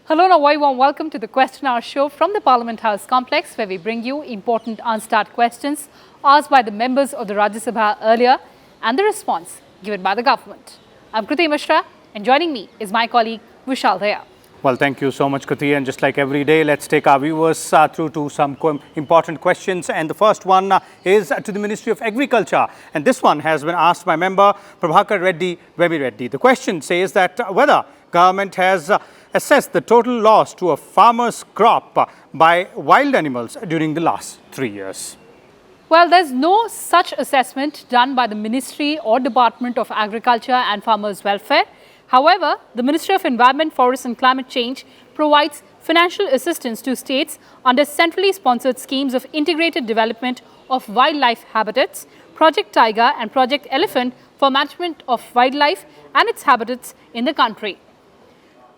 Hello and a very warm welcome to the Question Hour show from the Parliament House complex, where we bring you important unstarred questions asked by the members of the Rajya Sabha earlier and the response given by the government. I'm Kriti Mishra, and joining me is my colleague Vishal Dahiya. Well, thank you so much, Kriti. And just like every day, let's take our viewers through to some important questions. And the first one is to the Ministry of Agriculture. And this one has been asked by member Prabhakar Reddy Vebi Reddy. The question says that whether government has assessed the total loss to a farmer's crop by wild animals during the last 3 years. Well, there's no such assessment done by the Ministry or Department of Agriculture and Farmers' Welfare. However, the Ministry of Environment, Forests and Climate Change provides financial assistance to states under centrally sponsored schemes of integrated development of wildlife habitats, Project Tiger and Project Elephant for management of wildlife and its habitats in the country.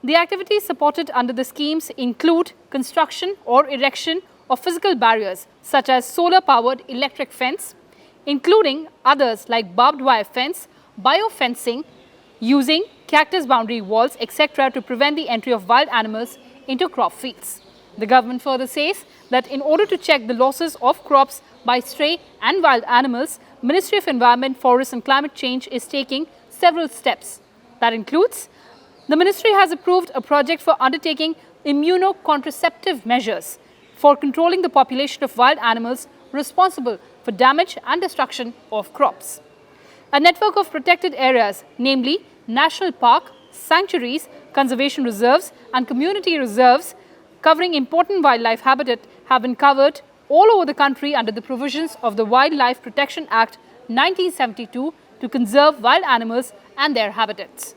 The activities supported under the schemes include construction or erection of physical barriers such as solar-powered electric fence, including others like barbed wire fence, biofencing, using cactus boundary walls, etc. to prevent the entry of wild animals into crop fields. The government further says that in order to check the losses of crops by stray and wild animals, Ministry of Environment, Forests and Climate Change is taking several steps. That includes the ministry has approved a project for undertaking immunocontraceptive measures for controlling the population of wild animals responsible for damage and destruction of crops. A network of protected areas, namely national park, sanctuaries, conservation reserves and community reserves covering important wildlife habitat have been covered all over the country under the provisions of the Wildlife Protection Act 1972 to conserve wild animals and their habitats.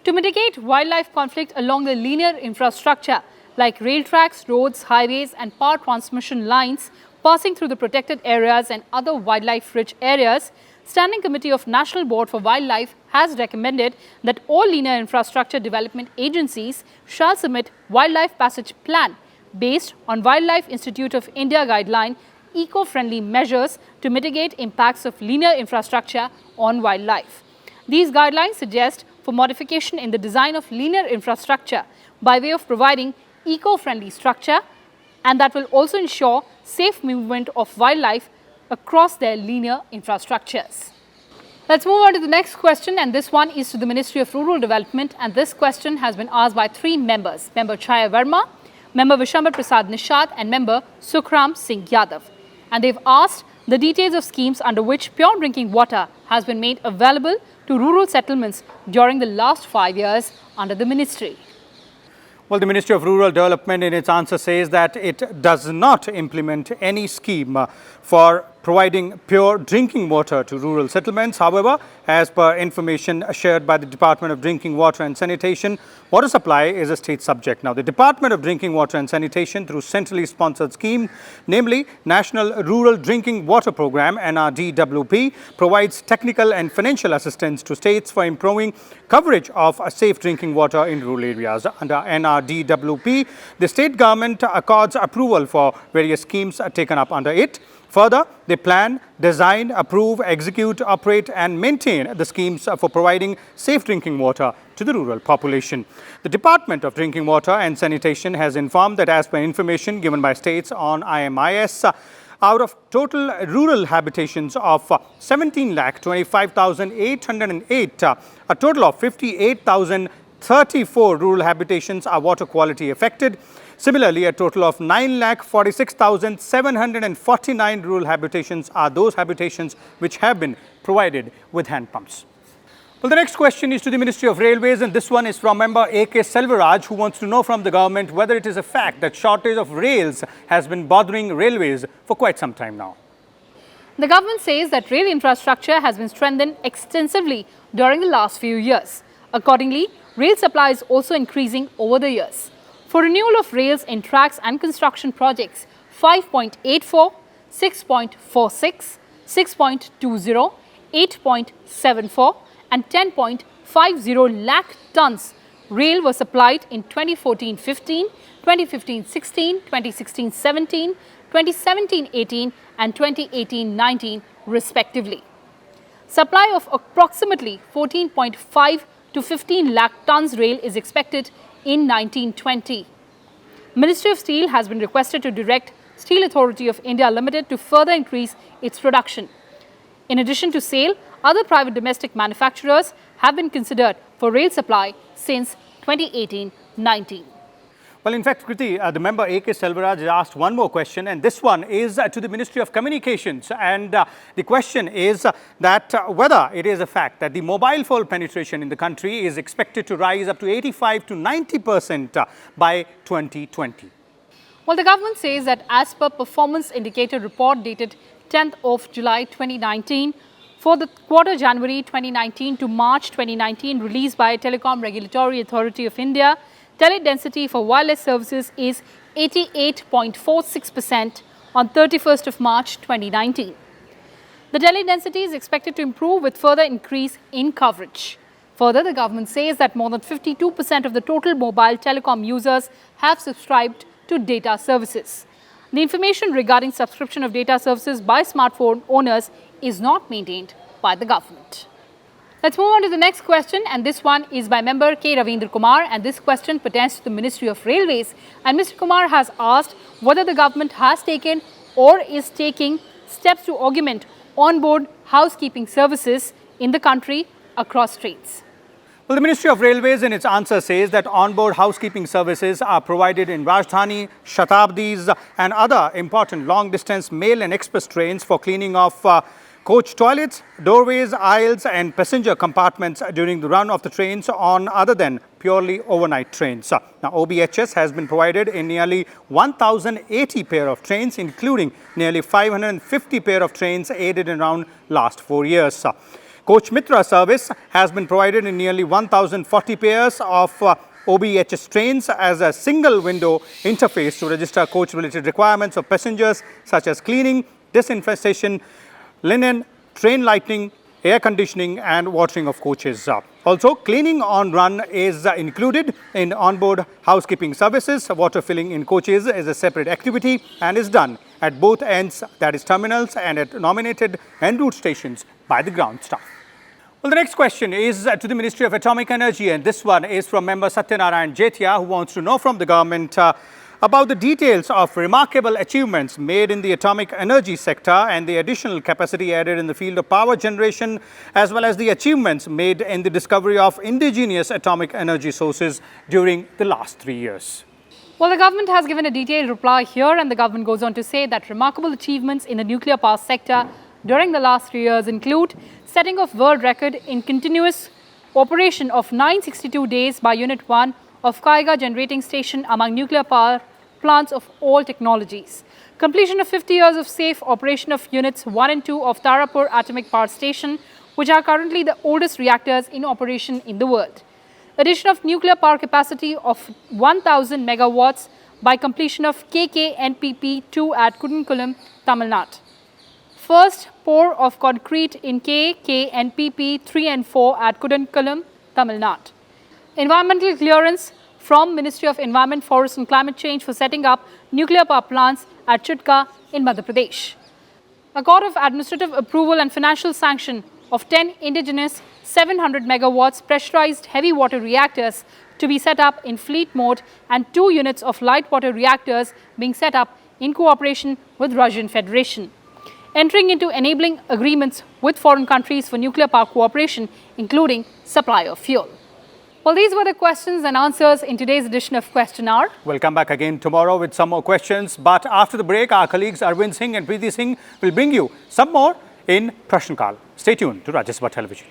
To mitigate wildlife conflict along the linear infrastructure like rail tracks, roads, highways and power transmission lines passing through the protected areas and other wildlife-rich areas, Standing Committee of National Board for Wildlife has recommended that all linear infrastructure development agencies shall submit wildlife passage plan based on Wildlife Institute of India guideline eco-friendly measures to mitigate impacts of linear infrastructure on wildlife. These guidelines suggest for modification in the design of linear infrastructure by way of providing eco-friendly structure, and that will also ensure safe movement of wildlife across their linear infrastructures. Let's move on to the next question, and this one is to the Ministry of Rural Development, and this question has been asked by three members, Member Chaya Verma, Member Vishambar Prasad Nishad and Member Sukhram Singh Yadav. And they've asked the details of schemes under which pure drinking water has been made available to rural settlements during the last 5 years under the ministry. Well, the Ministry of Rural Development in its answer says that it does not implement any scheme for providing pure drinking water to rural settlements. However, as per information shared by the Department of Drinking Water and Sanitation, water supply is a state subject. Now, the Department of Drinking Water and Sanitation, through centrally sponsored scheme, namely National Rural Drinking Water Program (NRDWP), provides technical and financial assistance to states for improving coverage of safe drinking water in rural areas. Under NRDWP, the state government accords approval for various schemes taken up under it. Further, they plan, design, approve, execute, operate and maintain the schemes for providing safe drinking water to the rural population. The Department of Drinking Water and Sanitation has informed that as per information given by states on IMIS, out of total rural habitations of 17,25,808, a total of 58,034 rural habitations are water quality affected. Similarly, a total of 9,46,749 rural habitations are those habitations which have been provided with hand pumps. Well, the next question is to the Ministry of Railways, and this one is from member A.K. Selvaraj, who wants to know from the government whether it is a fact that shortage of rails has been bothering railways for quite some time now. The government says that rail infrastructure has been strengthened extensively during the last few years. Accordingly, rail supply is also increasing over the years. For renewal of rails in tracks and construction projects, 5.84, 6.46, 6.20, 8.74 and 10.50 lakh tons rail were supplied in 2014-15, 2015-16, 2016-17, 2017-18 and 2018-19 respectively. Supply of approximately 14.5 to 15 lakh tons rail is expected in 1920. Ministry of Steel has been requested to direct Steel Authority of India Limited to further increase its production. In addition to SAIL, other private domestic manufacturers have been considered for rail supply since 2018-19. Well, in fact, Kriti, the member A.K. Selvaraj asked one more question, and this one is to the Ministry of Communications. And the question is that whether it is a fact that the mobile phone penetration in the country is expected to rise up to 85 to 90% by 2020. Well, the government says that as per Performance Indicator Report dated 10th of July 2019, for the quarter January 2019 to March 2019 released by Telecom Regulatory Authority of India, tele-density for wireless services is 88.46% on 31st of March 2019. The tele-density is expected to improve with further increase in coverage. Further, the government says that more than 52% of the total mobile telecom users have subscribed to data services. The information regarding subscription of data services by smartphone owners is not maintained by the government. Let's move on to the next question, and this one is by member K. Ravindra Kumar, and this question pertains to the Ministry of Railways. And Mr. Kumar has asked whether the government has taken or is taking steps to augment on-board housekeeping services in the country across trains. Well, the Ministry of Railways in its answer says that on-board housekeeping services are provided in Rajdhani, Shatabdis and other important long-distance mail and express trains for cleaning of coach toilets, doorways, aisles and passenger compartments during the run of the trains on other than purely overnight trains. Now, OBHS has been provided in nearly 1,080 pair of trains, including nearly 550 pair of trains aided in around last 4 years. Coach Mitra service has been provided in nearly 1,040 pairs of OBHS trains as a single window interface to register coach-related requirements of passengers such as cleaning, disinfestation, linen, train lighting, air conditioning and watering of coaches. Also, cleaning on run is included in onboard housekeeping services. Water filling in coaches is a separate activity and is done at both ends, that is terminals and at nominated en route stations by the ground staff. Well, the next question is to the Ministry of Atomic Energy, and this one is from member Satyanarayan Jethia, who wants to know from the government about the details of remarkable achievements made in the atomic energy sector and the additional capacity added in the field of power generation, as well as the achievements made in the discovery of indigenous atomic energy sources during the last 3 years. Well, the government has given a detailed reply here, and the government goes on to say that remarkable achievements in the nuclear power sector during the last 3 years include setting of world record in continuous operation of 962 days by Unit 1 of Kaiga Generating Station among nuclear power plants of all technologies. Completion of 50 years of safe operation of Units 1 and 2 of Tarapur Atomic Power Station, which are currently the oldest reactors in operation in the world. Addition of nuclear power capacity of 1000 megawatts by completion of KKNPP-2 at Kudankulam, Tamil Nadu. First pour of concrete in KKNPP-3 and 4 at Kudankulam, Tamil Nadu. Environmental clearance from Ministry of Environment, Forest and Climate Change for setting up nuclear power plants at Chutka in Madhya Pradesh. Accord of administrative approval and financial sanction of 10 indigenous 700 megawatts pressurized heavy water reactors to be set up in fleet mode and 2 units of light water reactors being set up in cooperation with Russian Federation. Entering into enabling agreements with foreign countries for nuclear power cooperation, including supply of fuel. Well, these were the questions and answers in today's edition of Question Hour. We'll come back again tomorrow with some more questions. But after the break, our colleagues Arvind Singh and Kriti Singh will bring you some more in Prashn Kal. Stay tuned to Rajya Sabha Television.